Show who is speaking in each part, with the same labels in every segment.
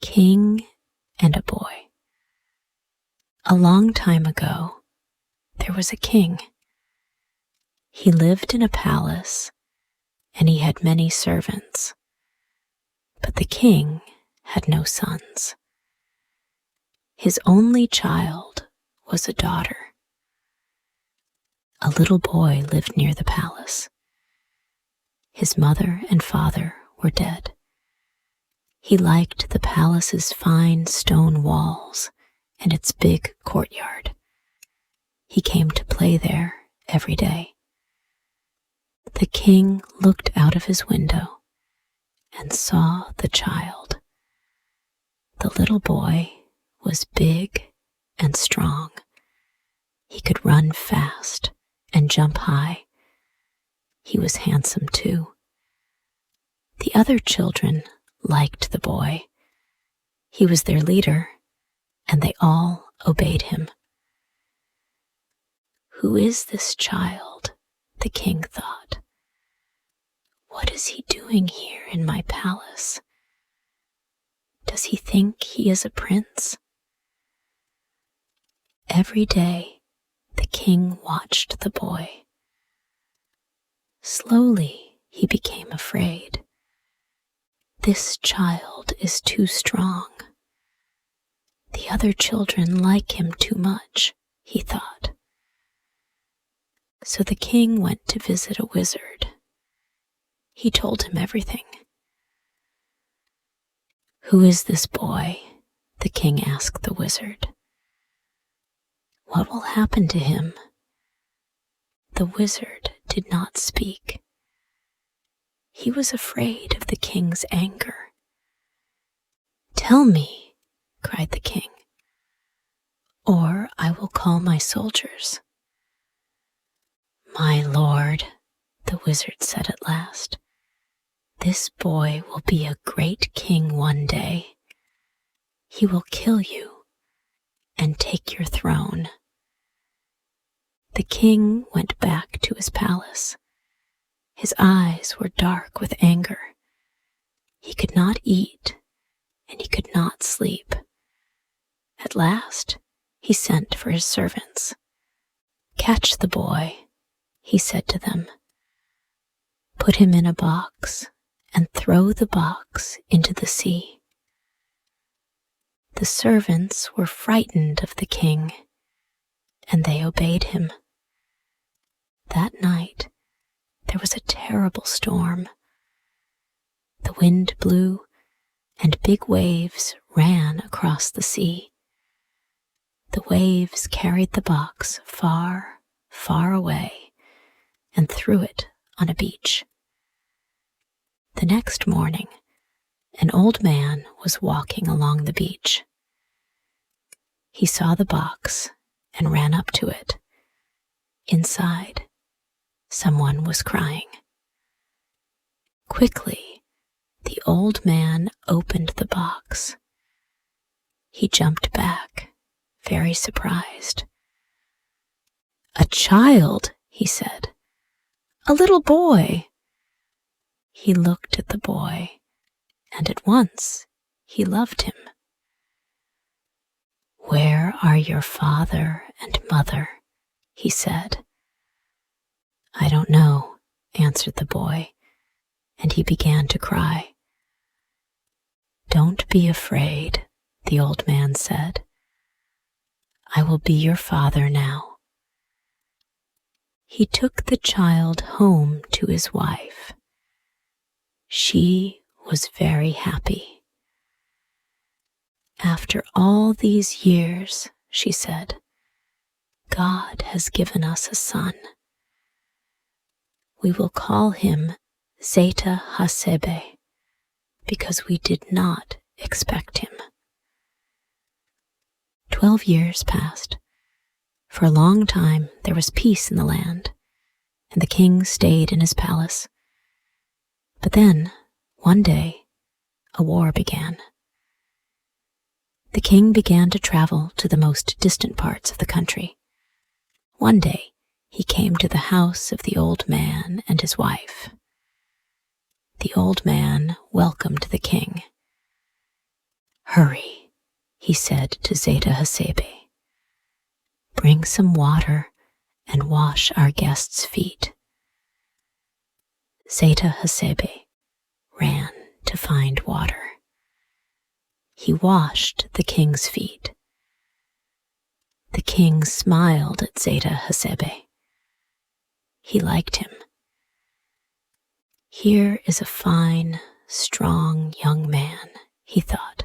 Speaker 1: King and a Boy. A long time ago, there was a king. He lived in a palace, and he had many servants. But the king had no sons. His only child was a daughter. A little boy lived near the palace. His mother and father were dead. He liked the palace's fine stone walls and its big courtyard. He came to play there every day. The king looked out of his window and saw the child. The little boy was big and strong. He could run fast and jump high. He was handsome too. The other children liked the boy. He was their leader, and they all obeyed him. "Who is this child?" the king thought. "What is he doing here in my palace? Does he think he is a prince?" Every day, the king watched the boy. Slowly, he became afraid. This child is too strong. The other children like him too much, he thought. So the king went to visit a wizard. He told him everything. "Who is this boy?" the king asked the wizard. "What will happen to him?" The wizard did not speak. He was afraid of the king's anger. "Tell me," cried the king, "or I will call my soldiers." "My lord," the wizard said at last, "this boy will be a great king one day. He will kill you and take your throne." The king went back to his palace. His eyes were dark with anger. He could not eat, and he could not sleep. At last, he sent for his servants. "Catch the boy," he said to them. "Put him in a box and throw the box into the sea." The servants were frightened of the king, and they obeyed him. That night, there was a terrible storm. The wind blew, and big waves ran across the sea. The waves carried the box far, far away and threw it on a beach. The next morning, an old man was walking along the beach. He saw the box and ran up to it. Inside, someone was crying. Quickly, the old man opened the box. He jumped back, very surprised. "A child," he said. "A little boy." He looked at the boy, and at once he loved him. "Where are your father and mother?" he said. "I don't know," answered the boy, and he began to cry. "Don't be afraid," the old man said. "I will be your father now." He took the child home to his wife. She was very happy. "After all these years," she said, "God has given us a son. We will call him Zeta Hasebe, because we did not expect him." 12 years passed. For a long time there was peace in the land, and the king stayed in his palace. But then, one day, a war began. The king began to travel to the most distant parts of the country. One day, he came to the house of the old man and his wife. The old man welcomed the king. Hurry, he said to Zeta Hasebe. Bring some water and wash our guest's feet. Zeta Hasebe ran to find water. He washed the king's feet. The king smiled at Zeta Hasebe. He liked him. Here is a fine, strong young man, he thought.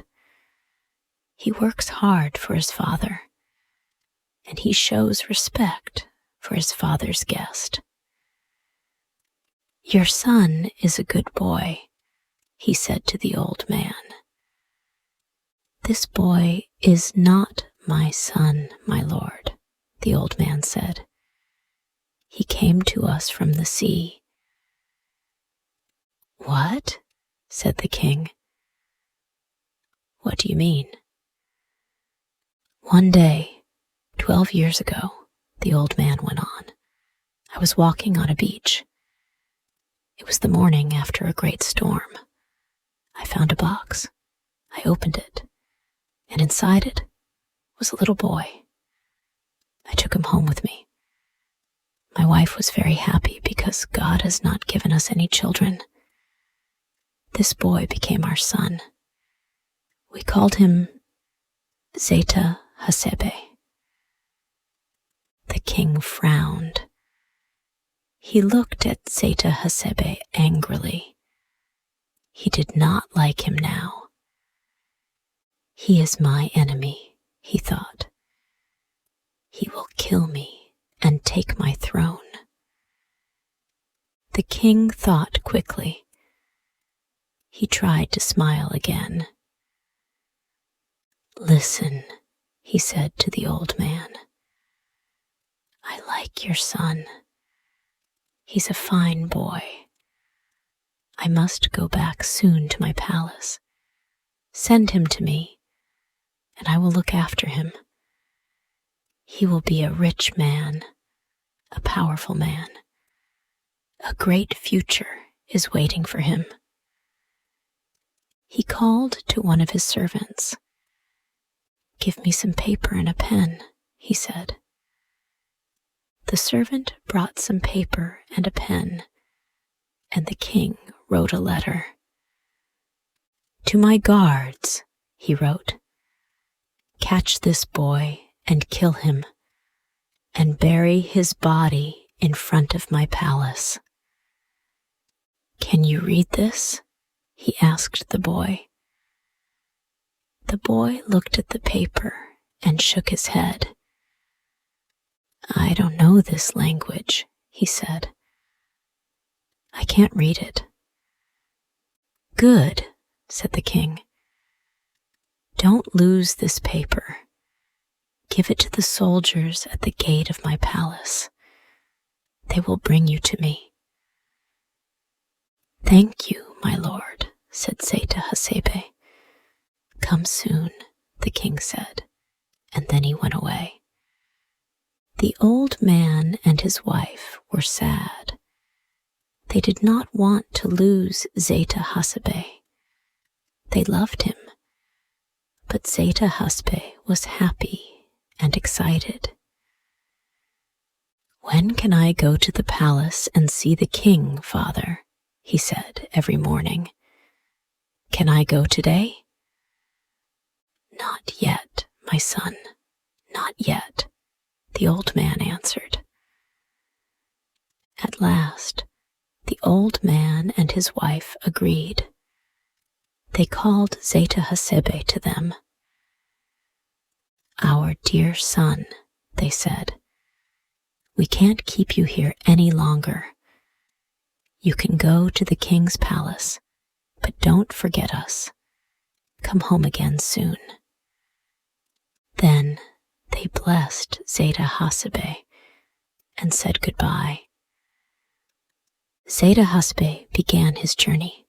Speaker 1: He works hard for his father, and he shows respect for his father's guest. Your son is a good boy, he said to the old man. This boy is not my son, my lord, the old man said. He came to us from the sea. What? Said the king. What do you mean? One day, 12 years ago, the old man went on, I was walking on a beach. It was the morning after a great storm. I found a box. I opened it, and inside it was a little boy. I took him home with me. My wife was very happy because God has not given us any children. This boy became our son. We called him Zeta Hasebe. The king frowned. He looked at Zeta Hasebe angrily. He did not like him now. He is my enemy, he thought. He will kill me and take my throne. The king thought quickly. He tried to smile again. Listen, he said to the old man. I like your son. He's a fine boy. I must go back soon to my palace. Send him to me, and I will look after him. He will be a rich man, a powerful man. A great future is waiting for him. He called to one of his servants. Give me some paper and a pen, he said. The servant brought some paper and a pen, and the king wrote a letter. To my guards, he wrote, catch this boy and kill him, and bury his body in front of my palace. Can you read this? He asked the boy. The boy looked at the paper and shook his head. I don't know this language, he said. I can't read it. Good, said the king. Don't lose this paper. Give it to the soldiers at the gate of my palace. They will bring you to me. Thank you, my lord, said Zeta Hasebe. Come soon, the king said, and then he went away. The old man and his wife were sad. They did not want to lose Zeta Hasebe. They loved him, but Zeta Hasebe was happy and excited. When can I go to the palace and see the king, father? He said every morning. Can I go today? Not yet, my son, not yet, the old man answered. At last, the old man and his wife agreed. They called Zeta Hasebe to them. Our dear son, they said, we can't keep you here any longer. You can go to the king's palace, but don't forget us. Come home again soon. Then they blessed Zeta Hasebe and said goodbye. Zeta Hasebe began his journey.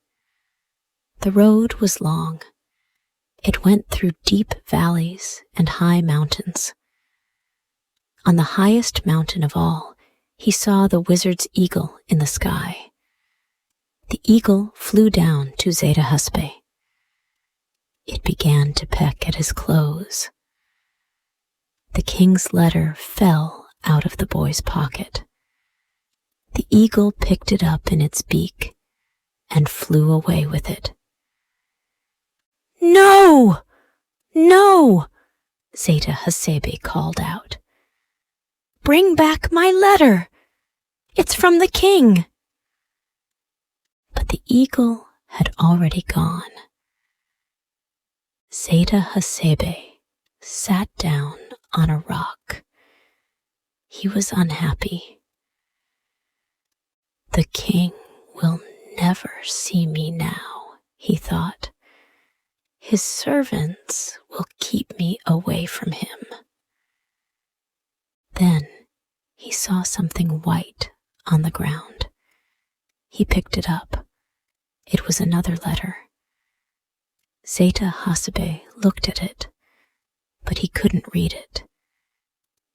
Speaker 1: The road was long. It went through deep valleys and high mountains. On the highest mountain of all, he saw the wizard's eagle in the sky. The eagle flew down to Zeta Hasebe. It began to peck at his clothes. The king's letter fell out of the boy's pocket. The eagle picked it up in its beak and flew away with it. "No! No!" Zeta Hasebe called out. "Bring back my letter! It's from the king!" But the eagle had already gone. Zeta Hasebe sat down on a rock. He was unhappy. "The king will never see me now," he thought. "His servants will keep me away from him." Then he saw something white on the ground. He picked it up. It was another letter. Zeta Hasebe looked at it, but he couldn't read it.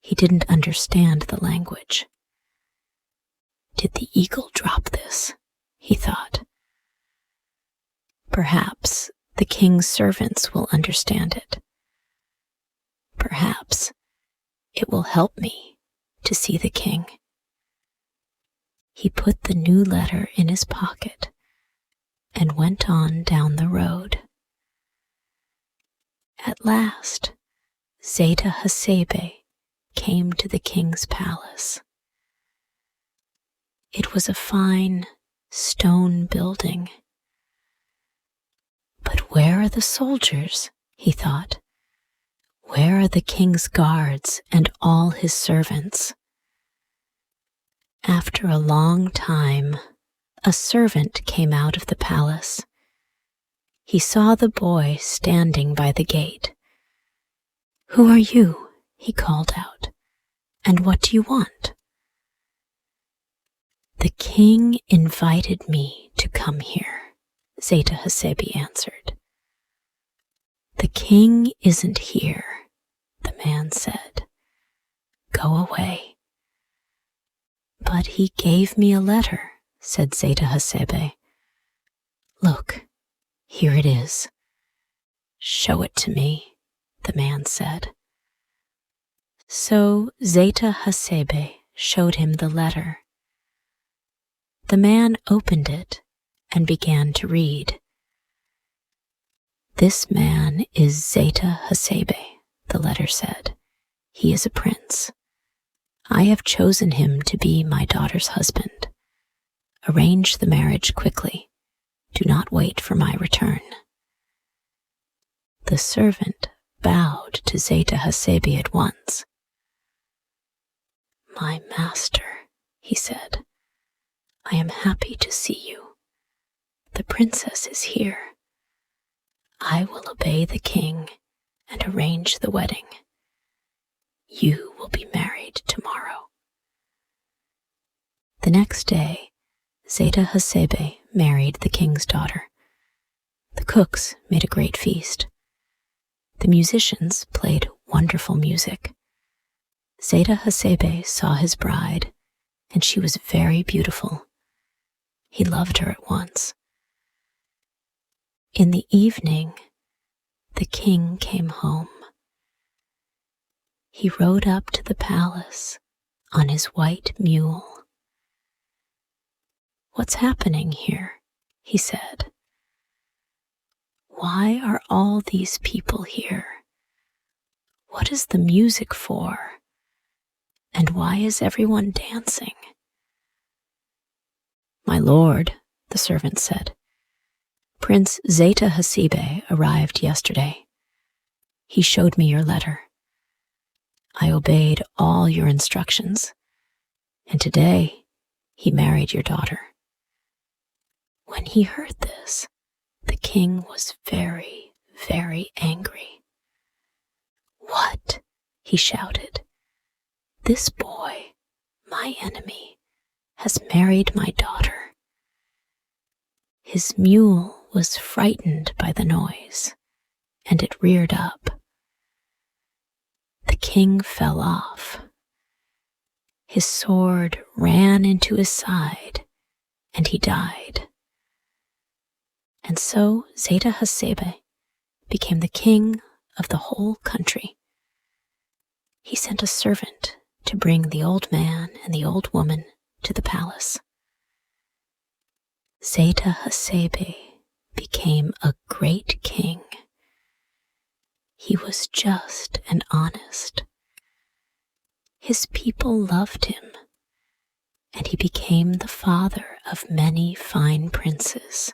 Speaker 1: He didn't understand the language. "Did the eagle drop this?" he thought. "Perhaps the king's servants will understand it. Perhaps it will help me to see the king." He put the new letter in his pocket and went on down the road. At last, Zeta Hasebe came to the king's palace. It was a fine stone building. "But where are the soldiers?" he thought. "Where are the king's guards and all his servants?" After a long time, a servant came out of the palace. He saw the boy standing by the gate. "Who are you?" he called out. "And what do you want?" "The king invited me to come here," Zeta Hasebe answered. "The king isn't here," the man said. "Go away." "But he gave me a letter," said Zeta Hasebe. "Look, here it is." "Show it to me," the man said. So Zeta Hasebe showed him the letter. The man opened it and began to read. "This man is Zeta Hasebe," the letter said. "He is a prince. I have chosen him to be my daughter's husband. Arrange the marriage quickly. Do not wait for my return." The servant bowed to Zeta Hasebe at once. "My master," he said, "I am happy to see you. The princess is here. I will obey the king and arrange the wedding. You will be married tomorrow." The next day, Zeta Hasebe married the king's daughter. The cooks made a great feast. The musicians played wonderful music. Zeta Hasebe saw his bride, and she was very beautiful. He loved her at once. In the evening, the king came home. He rode up to the palace on his white mule. "What's happening here?" he said. "Why are all these people here? What is the music for? And why is everyone dancing?" "My lord," the servant said, "Prince Zeta Hasebe arrived yesterday. He showed me your letter. I obeyed all your instructions, and today he married your daughter." When he heard this, the king was very, very angry. "What?" he shouted. "This boy, my enemy, has married my daughter." His mule was frightened by the noise, and it reared up. The king fell off. His sword ran into his side, and he died. And so Zeta Hasebe became the king of the whole country. He sent a servant to bring the old man and the old woman to the palace. Zeta Hasebe became a great king. He was just and honest. His people loved him, and he became the father of many fine princes.